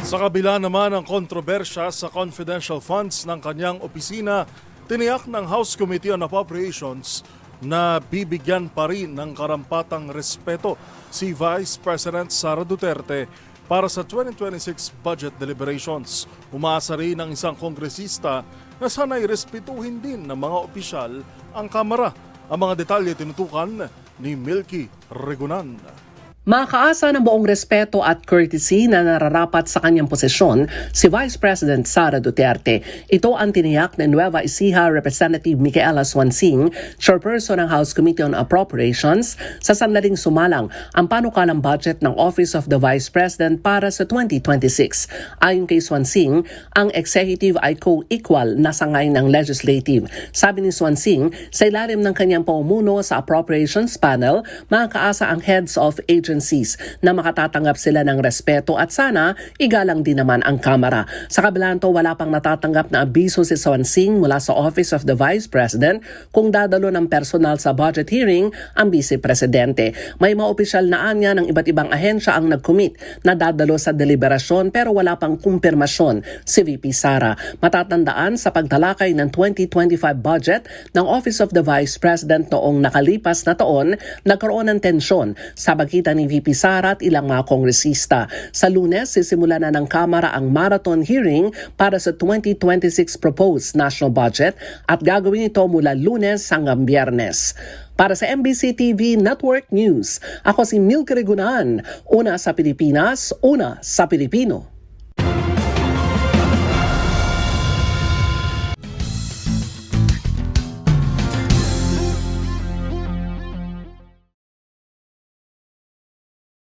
Sa kabila naman ng kontrobersya sa confidential funds ng kanyang opisina, tiniyak ng House Committee on Appropriations na bibigyan pa rin ng karampatang respeto si Vice President Sara Duterte para sa 2026 budget deliberations. Umaasa rin ng isang kongresista na sana'y respetuhin din ng mga opisyal ang Kamara. Ang mga detalye tinutukan ni Milky Regunan. Makaasa ng buong respeto at courtesy na nararapat sa kanyang posisyon si Vice President Sara Duterte. Ito ang tiniyak ni Nueva Ecija Representative Micaela Swansing, chairperson ng House Committee on Appropriations, sa sandaling sumalang ang panukalang budget ng Office of the Vice President para sa 2026. Ayon kay Swansing, ang executive ay co-equal na sangay ng legislative. Sabi ni Swansing, sa ilalim ng kanyang pamumuno sa Appropriations Panel, makakaasa ang heads of agencies na makatatanggap sila ng respeto at sana igalang din naman ang Kamara. Sa kabila nito, wala pang natatanggap na abiso si Swansing mula sa Office of the Vice President kung dadalo ng personal sa budget hearing ang Vice Presidente. May mga opisyal na anya ng iba't ibang ahensya ang nag-commit na dadalo sa deliberasyon pero wala pang kumpirmasyon si VP Sara. Matatandaan sa pagtalakay ng 2025 budget ng Office of the Vice President noong nakalipas na taon, nagkaroon ng tensyon sa pagitan ni VP Sara at ilang mga kongresista. Sa Lunes, sisimula na ng Kamara ang marathon hearing para sa 2026 proposed national budget at gagawin ito mula Lunes hanggang Biyernes. Para sa MBC TV Network News, ako si Milky Regunan, una sa Pilipinas, una sa Pilipino.